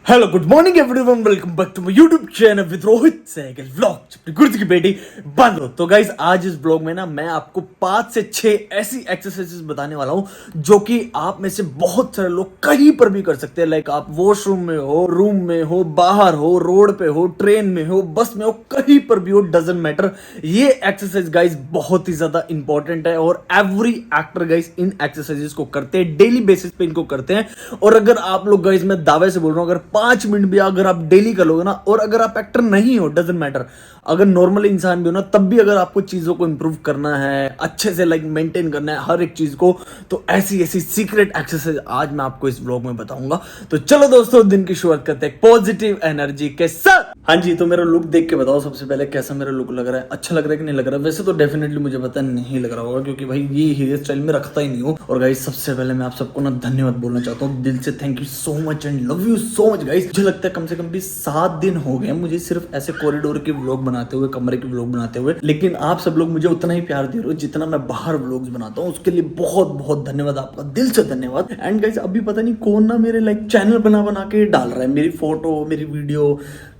Hello good morning everyone, welcome back to my YouTube channel with Rohit Sehgal vlogs, अपनी गुर्द की बेटी बांधो। तो गाइस, आज इस ब्लॉग में ना मैं आपको 5 से 6 ऐसी एक्सरसाइजेस बताने वाला हूं जो कि आप में से बहुत सारे लोग कहीं पर भी कर सकते हैं। लाइक आप वॉशरूम में हो, रूम में हो, बाहर हो, रोड पे हो, ट्रेन में हो, बस में हो, कहीं पर भी हो, डजंट मैटर। ये एक्सरसाइज गाइस बहुत ही ज्यादा इंपॉर्टेंट है और every actor guys in exercises को करते हैं, डेली बेसिस पे इनको करते हैं। और अगर आप लोग गाइस, मैं दावे से बोल रहा हूं, अगर 5 मिनट भी अगर आप डेली कर लोगे ना, और अगर आप एक्टर नहीं हो, डजंट मैटर, अगर नॉर्मल इंसान भी हो ना, तब भी अगर आपको चीजों को इंप्रूव करना है, अच्छे से लाइक मेंटेन करना है हर एक चीज को, तो ऐसी ऐसी सीक्रेट एक्सरसाइज आज मैं आपको इस व्लॉग में बताऊंगा। तो चलो दोस्तों, दिन की शुरुआत करते हैं पॉजिटिव एनर्जी के साथ। हाँ जी, तो मेरा लुक देख के बताओ सबसे पहले कैसा मेरा लुक लग रहा है, अच्छा लग रहा है कि नहीं लग रहा है। वैसे तो डेफिनेटली मुझे पता नहीं लग रहा होगा, क्योंकि भाई ये हेयर स्टाइल में रखता ही नहीं हूँ। और गाइस, सबसे पहले मैं आप सबको ना धन्यवाद बोलना चाहता हूँ दिल से। Thank you so much and love you so much guys. मुझे लगता है कम से कम भी 7 दिन हो गए मुझे सिर्फ ऐसे कॉरिडोर के व्लॉग बनाते हुए, कमरे के व्लॉग बनाते हुए, लेकिन आप सब लोग मुझे उतना ही प्यार दे रहे हो जितना मैं बाहर व्लॉग्स बनाता हूँ। उसके लिए बहुत बहुत धन्यवाद, आपका दिल से धन्यवाद। एंड गाइस, अभी पता नहीं कौन ना मेरे लाइक चैनल बना बना के डाल रहा है मेरी फोटो, मेरी वीडियो।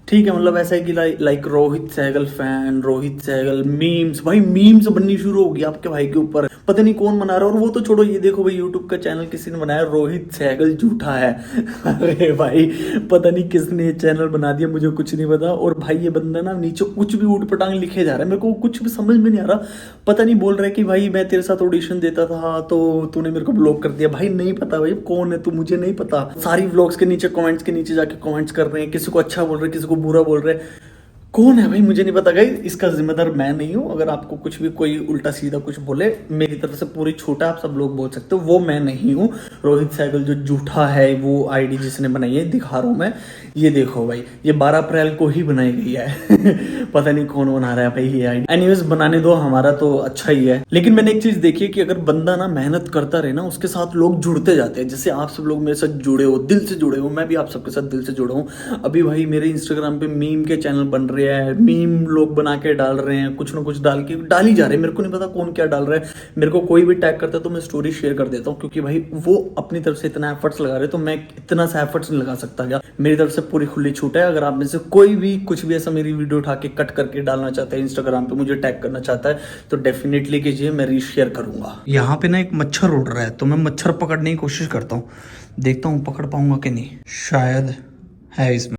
ठीक है, मतलब ऐसा है कि like Rohit Sehgal fan, Rohit Sehgal memes. भाई मीम्स बननी शुरू होगी आपके भाई के ऊपर, पता नहीं कौन बना रहा है। और वो तो छोड़ो, ये देखो भाई, यूट्यूब का चैनल किसी ने बनाया, रोहित सहगल झूठा है। अरे भाई, पता नहीं किसने ये चैनल बना दिया, मुझे कुछ नहीं पता। और भाई ये बंदा ना नीचे कुछ भी ऊट पटांग लिखे जा रहा है, मेरे को कुछ भी समझ में नहीं आ रहा। पता नहीं, बोल रहा है कि भाई मैं तेरे साथ ऑडिशन देता था तो तूने मेरे को ब्लॉक कर दिया। भाई नहीं पता भाई कौन है तू, मुझे नहीं पता। सारी व्लॉग्स के नीचे, कमेंट्स के नीचे जाके कमेंट्स कर रहे हैं, किसी को अच्छा बोल रहे हैं, किसी को बुरा बोल रहे हैं। कौन है भाई, मुझे नहीं पता गाइस। इसका जिम्मेदार मैं नहीं हूं। अगर आपको कुछ भी कोई उल्टा सीधा कुछ बोले, मेरी तरफ से पूरी छूट है, आप सब लोग बोल सकते हो, वो मैं नहीं हूं। रोहित सहगल जो झूठा है, वो आईडी जिसने बनाई है, दिखा रहा हूं मैं। ये देखो भाई, ये 12 अप्रैल को ही बनाई गई है। पता नहीं कौन बना रहा है भाई ये आईडी। एनीवेज, बनाने दो, हमारा तो अच्छा ही है। लेकिन मैंने एक चीज देखी है कि अगर बंदा ना मेहनत करता रहे ना, उसके साथ लोग जुड़ते जाते हैं। जैसे आप सब लोग मेरे साथ जुड़े हो, दिल से जुड़े हो, मैं भी आप सबके साथ दिल से जुड़ा हूं। अभी भाई मेरे इंस्टाग्राम पे मीम के चैनल बन रहे हैं, मीम लोग बना के डाल रहे हैं, कुछ ना कुछ डाल ही जा रहे हैं। मेरे को नहीं पता कौन क्या डाल रहा है। मेरे को कोई भी टैग करता है तो मैं स्टोरी शेयर कर देता हूँ, क्योंकि भाई वो अपनी तरफ से इतना एफर्ट्स लगा रहे हैं, तो मैं इतना सा एफर्ट्स नहीं लगा सकता क्या। मेरी तरफ से पूरी खुली छूट है। अगर आप में से कोई भी कुछ भी ऐसा मेरी वीडियो उठा के कट करके डालना चाहता है, इंस्टाग्राम पे मुझे टैग करना चाहता है, तो डेफिनेटली कीजिए, मैं रीशेयर करूंगा। यहाँ पे ना एक मच्छर उड़ रहा है, तो मैं मच्छर पकड़ने की कोशिश करता हूँ, देखता हूँ पकड़ पाऊंगा कि नहीं। शायद है इसमें,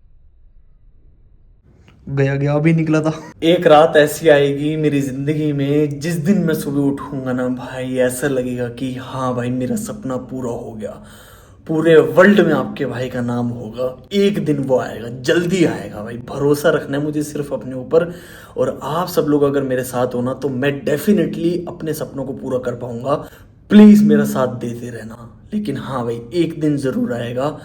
गया गया अभी निकला था। एक रात ऐसी आएगी मेरी जिंदगी में, जिस दिन मैं सुबह उठूंगा ना भाई, ऐसा लगेगा कि हाँ भाई, मेरा सपना पूरा हो गया। पूरे वर्ल्ड में आपके भाई का नाम होगा। एक दिन वो आएगा, जल्दी आएगा भाई, भरोसा रखना है मुझे सिर्फ अपने ऊपर। और आप सब लोग अगर मेरे साथ हो ना, तो मैं डेफिनेटली अपने सपनों को पूरा कर पाऊंगा। प्लीज मेरा साथ देते रहना। लेकिन हाँ भाई, एक दिन जरूर आएगा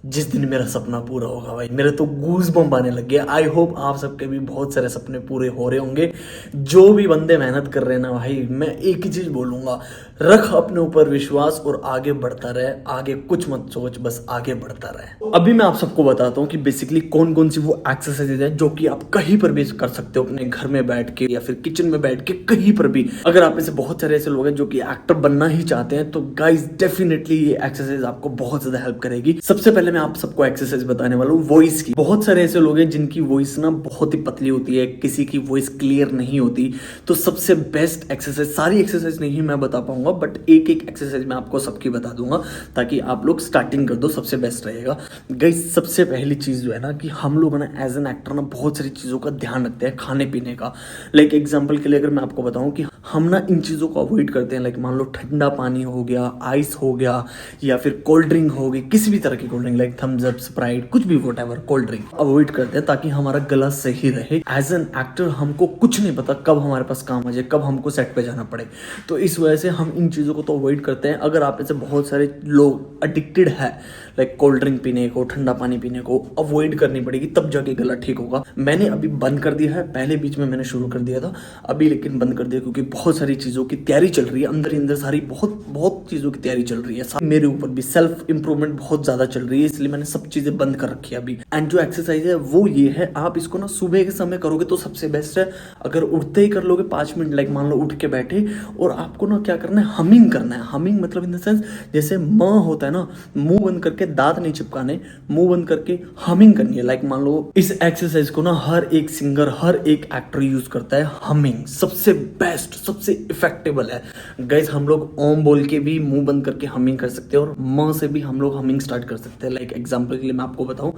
जिस दिन मेरा सपना पूरा होगा। भाई मेरे तो गूज बम्प आने लग गया। आई होप आप सबके भी बहुत सारे सपने पूरे हो रहे होंगे। जो भी बंदे मेहनत कर रहे हैं ना भाई, मैं एक ही चीज बोलूंगा, रख अपने ऊपर विश्वास और आगे बढ़ता रहे। आगे कुछ मत सोच, बस आगे बढ़ता रहे। अभी मैं आप सबको बताता हूँ कि बेसिकली कौन कौन सी वो एक्सरसाइजेज है जो कि आप कहीं पर भी कर सकते हो, अपने घर में बैठ के या फिर किचन में बैठ के, कहीं पर भी। अगर आप में से बहुत सारे ऐसे लोग हैं जो कि एक्टर बनना ही चाहते हैं, तो गाइज डेफिनेटली ये एक्सरसाइज आपको बहुत ज्यादा हेल्प करेगी। सबसे पहले मैं आप सबको एक्सरसाइज बताने वाला हूँ वॉइस की। बहुत सारे ऐसे लोग हैं जिनकी वॉइस ना बहुत ही पतली होती है, किसी की वॉइस क्लियर नहीं होती। तो सबसे बेस्ट एक्सरसाइज, सारी एक्सरसाइज नहीं मैं बता पाऊंगा, बट एक एक एक्सरसाइज मैं आपको सबकी बता दूंगा, ताकि आप लोग स्टार्टिंग कर दो, सबसे बेस्ट रहेगा। गाइस, सबसे पहली चीज जो है ना, कि हम लोग ना एज एन एक्टर ना बहुत सारी चीजों का ध्यान रखते हैं, खाने पीने का। लाइक एग्जांपल के लिए अगर मैं आपको बताऊं कि हम ना इन चीजों को अवॉइड करते हैं। लाइक मान लो ठंडा पानी हो गया, आइस हो गया, या फिर कोल्ड ड्रिंक हो गई, किसी भी तरह की cold drink, like Thums Up, Sprite, कुछ भी, व्हाटएवर कोल्ड ड्रिंक अवॉइड करते हैं, ताकि हमारा गला सही रहे। एज एन एक्टर हमको कुछ नहीं पता कब हमारे पास काम आ जाए, कब हमको सेट पे जाना पड़े। तो इस वजह से हम इन चीजों को तो अवॉइड करते हैं। अगर आप ऐसे बहुत सारे लोग एडिक्टेड है लाइक कोल्ड ड्रिंक पीने को, ठंडा पानी पीने को, अवॉइड करनी पड़ेगी, तब जाके गला ठीक होगा। मैंने अभी बंद कर दिया है, पहले बीच में मैंने शुरू कर दिया था, अभी लेकिन बंद कर दिया, क्योंकि बहुत सारी चीजों की तैयारी चल रही है अंदर ही अंदर, सारी बहुत बहुत चीजों की तैयारी चल रही है। मेरे ऊपर भी सेल्फ इंप्रूवमेंट बहुत ज्यादा चल रही है, इसलिए मैंने सब चीजें बंद कर रखी है अभी। एंड जो एक्सरसाइज है वो ये है, आप इसको ना सुबह के समय करोगे तो सबसे बेस्ट है। अगर उठते ही कर लोगे 5 मिनट, लाइक मान लो उठ के बैठे, और आपको ना क्या करना है, हमिंग करना है। हमिंग मतलब इन द सेंस, जैसे म होता है ना, मुंह बंद करके दांत नहीं चिपकाने, मुंह बंद करके हमिंग करनी है। लाइक मान लो इस एक्सरसाइज को ना हर एक सिंगर, हर एक एक्टर यूज करता है। हमिंग सबसे बेस्ट, सबसे इफेक्टेबल है गाइस। हम लोग ओम बोल के भी मुंह बंद करके हमिंग कर सकते हैं और म से भी हम लोग हमिंग स्टार्ट कर सकते हैं। लाइक एग्जांपल के लिए मैं आपको बताऊं,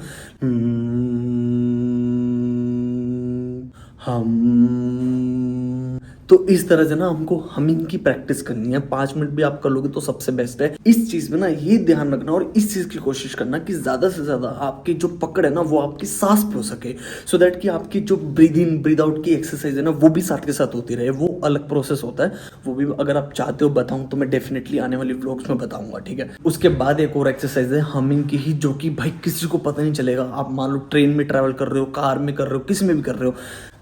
हम, तो इस तरह से ना हमको हमिंग की प्रैक्टिस करनी है। 5 मिनट भी आप कर लोगे तो सबसे बेस्ट है। इस चीज में ना ये ध्यान रखना और इस चीज की कोशिश करना कि ज्यादा से ज्यादा आपकी जो पकड़ है ना वो आपकी सांस पे हो सके, सो दैट कि आपकी जो ब्रीद इन ब्रीद आउट की एक्सरसाइज है ना वो भी साथ के साथ होती रहे। वो अलग प्रोसेस होता है, वो भी अगर आप चाहते हो बताऊं तो मैं डेफिनेटली आने वाली व्लॉग्स में बताऊंगा, ठीक है। उसके बाद एक और एक्सरसाइज है हमिंग की ही, जो कि भाई किसी को पता नहीं चलेगा। आप मान लो ट्रेन में ट्रैवल कर रहे हो, कार में कर रहे हो, किसी में भी कर रहे हो,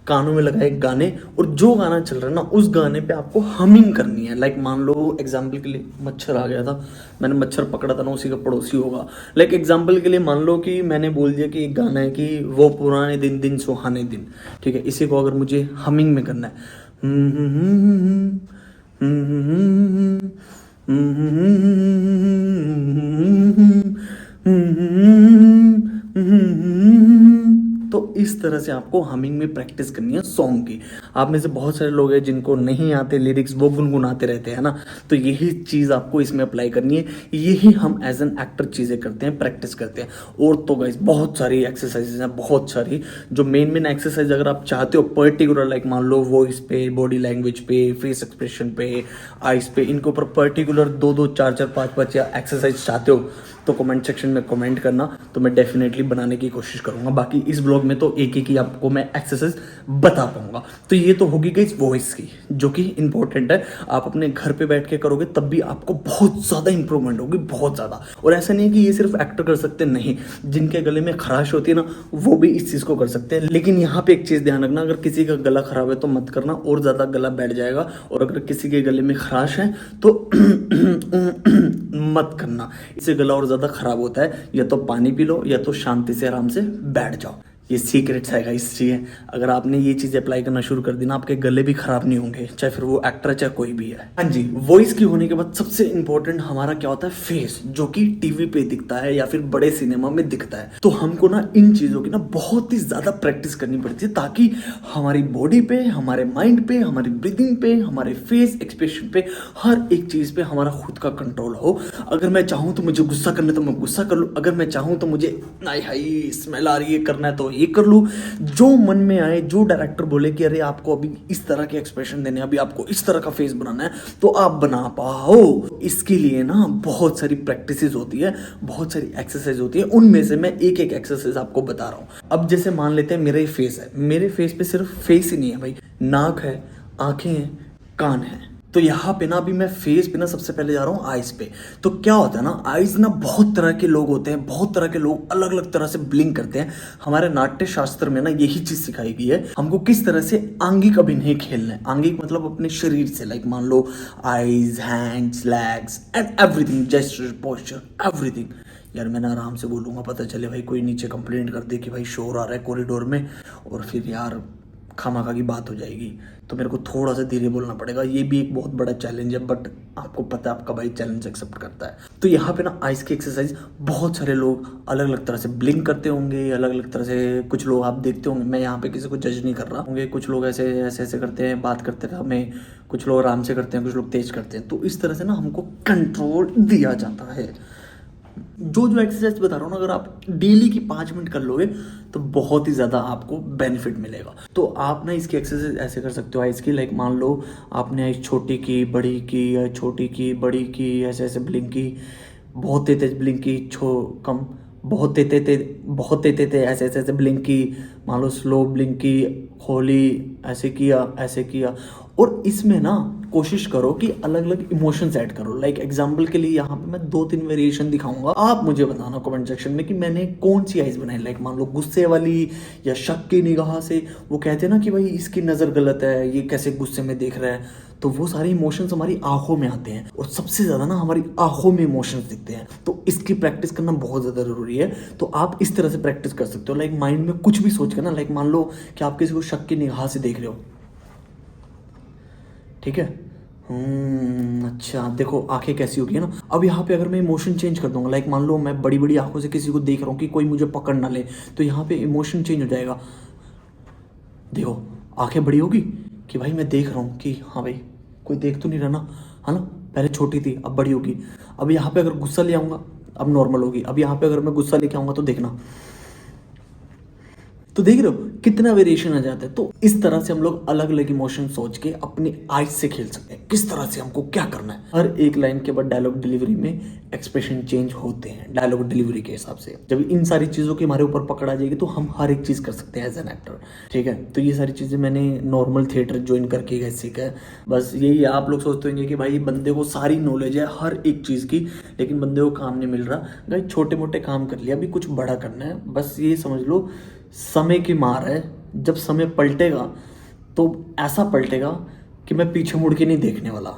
कानों में लगाए गाने और जो गाना चल रहा है ना उस गाने पे आपको हमिंग करनी है। लाइक मान लो एग्जाम्पल के लिए मच्छर आ गया था, मैंने मच्छर पकड़ा था ना, उसी का पड़ोसी होगा। लाइक एग्जाम्पल के लिए मान लो कि मैंने बोल दिया कि एक गाना है कि वो पुराने दिन दिन सुहाने दिन, ठीक है। इसी को अगर मुझे हमिंग में करना है, तो इस तरह से आपको हमिंग में प्रैक्टिस करनी है सॉन्ग की। आप में से बहुत सारे लोग हैं जिनको नहीं आते लिरिक्स, वो गुनगुनाते रहते हैं ना, तो यही चीज़ आपको इसमें अप्लाई करनी है। यही हम एज एन एक्टर चीज़ें करते हैं, प्रैक्टिस करते हैं। और तो गाइस बहुत सारी एक्सरसाइजेज हैं, बहुत सारी जो मेन एक्सरसाइज अगर आप चाहते हो पर्टिकुलर, लाइक मान लो वॉइस पे, बॉडी लैंग्वेज पे, फेस एक्सप्रेशन पे, आइज पे, इनके ऊपर पर्टिकुलर 2-2, 4-4, 5-5 या एक्सरसाइज चाहते हो तो कमेंट सेक्शन में कमेंट करना, तो मैं डेफिनेटली बनाने की कोशिश करूंगा। बाकी इस ब्लॉग में तो एक एक ही आपको मैं एक्सरसाइज बता पाऊंगा। तो ये तो होगी गाइस वॉइस की, जो कि इंपॉर्टेंट है। आप अपने घर पे बैठ के करोगे तब भी आपको बहुत ज़्यादा इंप्रूवमेंट होगी, बहुत ज़्यादा। और ऐसा नहीं है कि ये सिर्फ एक्टर कर सकते, नहीं, जिनके गले में खराश होती है ना वो भी इस चीज़ को कर सकते हैं। लेकिन यहाँ पे एक चीज़ ध्यान रखना, अगर किसी का गला खराब है तो मत करना, और ज़्यादा गला बैठ जाएगा। और अगर किसी के गले में खराश है तो मत करना, इससे गला और ज्यादा खराब होता है। या तो पानी पी लो या तो शांति से आराम से बैठ जाओ। ये सीक्रेट्स है गाइस, चाहिए अगर आपने ये चीज़ अप्लाई करना शुरू कर दी ना, आपके गले भी खराब नहीं होंगे, चाहे फिर वो एक्टर है चाहे कोई भी है। हाँ जी, वॉइस की होने के बाद सबसे इंपॉर्टेंट हमारा क्या होता है, फेस, जो कि टीवी पे दिखता है या फिर बड़े सिनेमा में दिखता है। तो हमको ना इन चीज़ों की ना बहुत ही ज़्यादा प्रैक्टिस करनी पड़ती है, ताकि हमारी बॉडी पे, हमारे माइंड पे, हमारी ब्रीदिंग पे, हमारे फेस एक्सप्रेशन पे, हर एक चीज़ पे हमारा खुद का कंट्रोल हो। अगर मैं चाहूँ तो मुझे गुस्सा करना है तो मैं गुस्सा कर लूँ, अगर मैं चाहूँ तो मुझे नहीं हाई स्मेल आ रही है करना है तो ये कर लूँ। जो मन में आए, जो डायरेक्टर बोले कि अरे आपको अभी इस तरह के एक्सप्रेशन देने, अभी आपको इस तरह का फेस बनाना है, तो आप बना पाओ। इसके लिए ना बहुत सारी प्रैक्टिसेस होती है, बहुत सारी एक्सरसाइज होती है। उनमें से मैं एक एक एक्सरसाइज आपको बता रहा हूँ। अब जैसे मान लेते हैं मेरा ही फेस है, मेरे फेस पे सिर्फ फेस ही नहीं है भाई, नाक है, आंखें हैं, कान है। तो यहाँ पे ना अभी मैं फेस पे ना सबसे पहले जा रहा हूँ आइज पे। तो क्या होता है ना, आइज ना बहुत तरह के लोग होते हैं, बहुत तरह के लोग अलग अलग तरह से ब्लिंक करते हैं। हमारे नाट्य शास्त्र में ना यही चीज सिखाई गई है हमको किस तरह से आंगिक अभिनय खेलना है। आंगिक मतलब अपने शरीर से, लाइक मान लो eyes, hands, legs and everything, gesture, posture, everything. यार मैं ना आराम से बोलूंगा, पता चले भाई कोई नीचे कंप्लेंट कर दे कि भाई शोर आ रहा है कॉरिडोर में, और फिर यार खामाखा की बात हो जाएगी। तो मेरे को थोड़ा सा धीरे बोलना पड़ेगा, ये भी एक बहुत बड़ा चैलेंज है, बट आपको पता है आपका भाई चैलेंज एक्सेप्ट करता है। तो यहाँ पे ना आइस की एक्सरसाइज बहुत सारे लोग अलग अलग तरह से ब्लिंक करते होंगे, अलग अलग तरह से कुछ लोग आप देखते होंगे। मैं यहाँ पे किसी को जज नहीं कर रहा होंगे, कुछ लोग ऐसे ऐसे ऐसे करते हैं, बात करते हैं हमें, कुछ लोग आराम से करते हैं, कुछ लोग तेज करते हैं। तो इस तरह से ना हमको कंट्रोल दिया जाता है। जो जो एक्सरसाइज बता रहा हूँ ना, अगर आप डेली की 5 मिनट कर लोगे तो बहुत ही ज़्यादा आपको बेनिफिट मिलेगा। तो आप ना इसकी एक्सरसाइज ऐसे कर सकते हो आइज की, लाइक मान लो आपने आइज छोटी की, बड़ी की, या छोटी की, बड़ी की, ऐसे ऐसे ब्लिंक की, बहुत तेज ब्लिंक की, कम, बहुत तेज ऐसे ऐसे ऐसे ब्लिंक की, मान लो स्लो ब्लिंक की, खोली, ऐसे किया, ऐसे किया। और इसमें ना कोशिश करो कि अलग अलग इमोशंस ऐड करो। लाइक एग्जांपल के लिए यहाँ पे मैं 2-3 वेरिएशन दिखाऊंगा, आप मुझे बताना कमेंट सेक्शन में कि मैंने कौन सी आइज बनाई। लाइक मान लो गुस्से वाली या शक की निगाह से, वो कहते हैं ना कि भाई इसकी नज़र गलत है, ये कैसे गुस्से में देख रहा है। तो वो सारे इमोशंस हमारी आंखों में आते हैं, और सबसे ज़्यादा ना हमारी आंखों में इमोशंस दिखते हैं। तो इसकी प्रैक्टिस करना बहुत ज़्यादा ज़रूरी है। तो आप इस तरह से प्रैक्टिस कर सकते हो, लाइक माइंड में कुछ भी सोच कर ना, लाइक मान लो कि आप किसी को शक की निगाह से देख रहे हो, ठीक है, अच्छा देखो आंखें कैसी होगी है ना। अब यहाँ पे अगर मैं इमोशन चेंज कर दूंगा, लाइक मान लो मैं बड़ी बड़ी आंखों से किसी को देख रहा हूँ कि कोई मुझे पकड़ ना ले, तो यहाँ पे इमोशन चेंज हो जाएगा। देखो आंखें बड़ी होगी कि भाई मैं देख रहा हूँ कि हाँ भाई कोई देख तो नहीं रहा ना, है ना। पहले छोटी थी अब बड़ी होगी। अब यहाँ पे अगर गुस्सा ले आऊँगा अब नॉर्मल होगी। अब यहाँ पे अगर मैं गुस्सा लेके आऊँगा तो देखना, तो देख रहे हो कितना वेरिएशन आ जाता है। तो इस तरह से हम लोग अलग अलग इमोशन सोच के अपनी आइज से खेल सकते हैं, किस तरह से हमको क्या करना है। हर एक लाइन के बाद डायलॉग डिलीवरी में एक्सप्रेशन चेंज होते हैं डायलॉग डिलीवरी के हिसाब से। जब इन सारी चीज़ों की हमारे ऊपर पकड़ आ जाएगी तो हम हर एक चीज़ कर सकते हैं एज एन एक्टर, ठीक है। तो ये सारी चीज़ें मैंने नॉर्मल थिएटर ज्वाइन करके गए सीखा है। बस यही आप लोग सोचते होंगे कि भाई बंदे को सारी नॉलेज है हर एक चीज़ की, लेकिन बंदे को काम नहीं मिल रहा। भाई छोटे मोटे काम कर लिया, अभी कुछ बड़ा करना है। बस ये समझ लो समय की मार है, जब समय पलटेगा तो ऐसा पलटेगा कि मैं पीछे मुड़ के नहीं देखने वाला।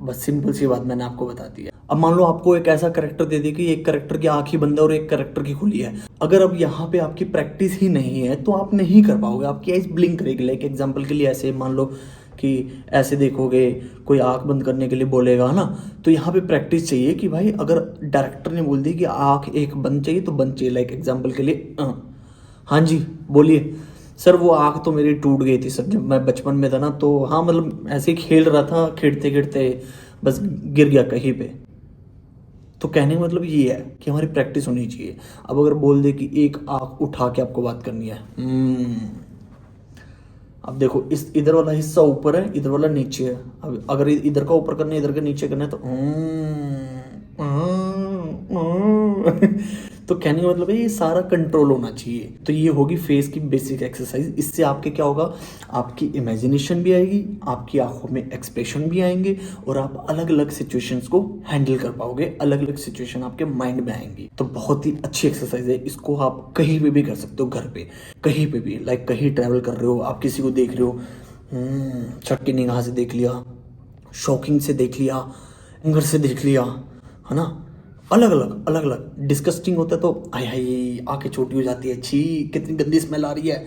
बस सिंपल सी बात मैंने आपको बता दी है। अब मान लो आपको एक ऐसा करेक्टर दे दी कि एक करेक्टर की आंख ही बंद है और एक करेक्टर की खुली है। अगर अब यहाँ पे आपकी प्रैक्टिस ही नहीं है तो आप नहीं कर पाओगे, आपकी आइज ब्लिंक करेगी। लाइक एग्जांपल के लिए ऐसे मान लो कि ऐसे देखोगे, कोई आंख बंद करने के लिए बोलेगा ना, तो यहाँ पे प्रैक्टिस चाहिए कि भाई अगर डायरेक्टर ने बोल दी कि आंख एक बंद चाहिए तो बंद चाहिए। लाइक एग्जांपल के लिए हाँ जी बोलिए सर, वो आँख तो मेरी टूट गई थी सर जब मैं बचपन में था ना, तो हाँ मतलब ऐसे ही खेल रहा था, खेलते खेलते बस गिर गया कहीं पे। तो कहने का मतलब ये है कि हमारी प्रैक्टिस होनी चाहिए। अब अगर बोल दे कि एक आँख उठा के आपको बात करनी है, अब देखो इस इधर वाला हिस्सा ऊपर है, इधर वाला नीचे है। अब अगर इधर का ऊपर करना है इधर का नीचे करना है तो तो कहने का मतलब है ये सारा कंट्रोल होना चाहिए। तो ये होगी फेस की बेसिक एक्सरसाइज। इससे आपके क्या होगा, आपकी इमेजिनेशन भी आएगी, आपकी आंखों में एक्सप्रेशन भी आएंगे और आप अलग अलग सिचुएशंस को हैंडल कर पाओगे। अलग अलग सिचुएशन आपके माइंड में आएंगी। तो बहुत ही अच्छी एक्सरसाइज है, इसको आप कहीं पे भी कर सकते हो, घर पे कहीं पे भी। लाइक कहीं ट्रैवल कर रहे हो, आप किसी को देख रहे हो, चटकी निगाह से देख लिया, शॉकिंग से देख लिया, एंगर से देख लिया, है ना। अलग अलग डिस्कस्टिंग होता है तो हाय हाय आंखें छोटी हो जाती है, छी कितनी गंदी स्मेल आ रही है।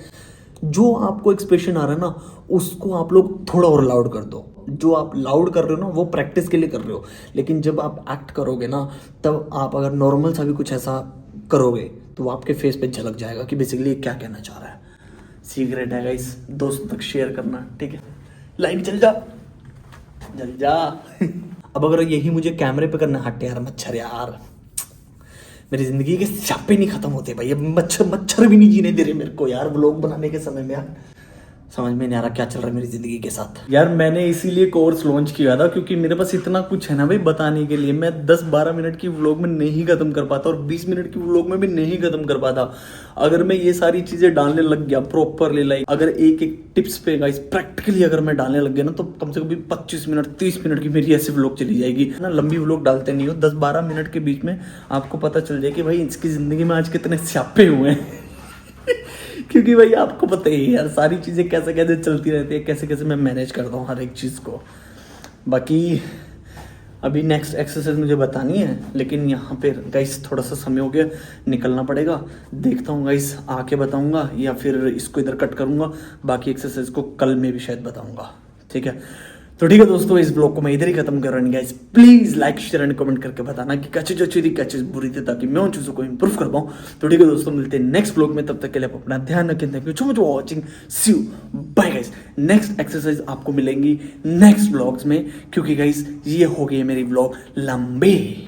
जो आपको एक्सप्रेशन आ रहा है ना उसको आप लोग थोड़ा और लाउड कर दो। जो आप लाउड कर रहे हो ना वो प्रैक्टिस के लिए कर रहे हो, लेकिन जब आप एक्ट करोगे ना तब आप अगर नॉर्मल सा भी कुछ ऐसा करोगे तो आपके फेस पे झलक जाएगा कि बेसिकली क्या कहना चाह रहा है। सीक्रेट है गाइस, दोस्तों तक शेयर करना, ठीक है। लाइक चल जा जल जा अब अगर यही मुझे कैमरे पे करना, हट यार मच्छर यार, मेरी जिंदगी के स्यापे नहीं खत्म होते भाई। अब मच्छर भी नहीं जीने दे रहे मेरे को यार व्लॉग बनाने के समय में यार। समझ में नहीं आ रहा क्या चल रहा है मेरी जिंदगी के साथ यार। मैंने इसीलिए कोर्स लॉन्च किया था क्योंकि मेरे पास इतना कुछ है ना भाई बताने के लिए। मैं 10-12 मिनट की व्लॉग में नहीं खत्म कर पाता और 20 मिनट की व्लॉग में भी नहीं खत्म कर पाता। अगर मैं ये सारी चीजें डालने लग गया प्रॉपरली, लाइक अगर एक एक टिप्स पे गाइस प्रैक्टिकली अगर मैं डालने लग गया ना तो कम से कम 25 मिनट 30 मिनट की मेरी ऐसी व्लॉग चली जाएगी ना। लंबी व्लॉग डालते नहीं हो, 10-12 मिनट के बीच में आपको पता चल जाए कि भाई इसकी जिंदगी में आज कितने स्यापे हुए हैं क्योंकि भाई आपको पता ही है यार सारी चीज़ें कैसे कैसे चलती रहती है, कैसे कैसे मैं मैनेज करता हूँ हर एक चीज़ को। बाकी अभी नेक्स्ट एक्सरसाइज मुझे बतानी है, लेकिन यहाँ पे गाइस थोड़ा सा समय हो गया, निकलना पड़ेगा। देखता हूँ गाइस आके बताऊँगा या फिर इसको इधर कट करूँगा। बाकी एक्सरसाइज को कल में भी शायद बताऊँगा, ठीक है। तो ठीक है दोस्तों, इस ब्लॉग को मैं इधर ही खत्म कर रहा हूँ guys. Please like share and comment करके बताना कि क्या चीज़ अच्छी थी क्या चीज़ बुरी थी, ताकि मैं उन चीज़ों को इंप्रूव कर पाऊँ। तो ठीक है दोस्तों, मिलते हैं नेक्स्ट ब्लॉग में, तब तक के लिए आप अपना ध्यान रखें। Thank you so much for watching, see you bye guys. Next exercise आपको मिलेंगी नेक्स्ट ब्लॉग्स में, क्योंकि गाइस ये हो गई है मेरी ब्लॉग लंबी।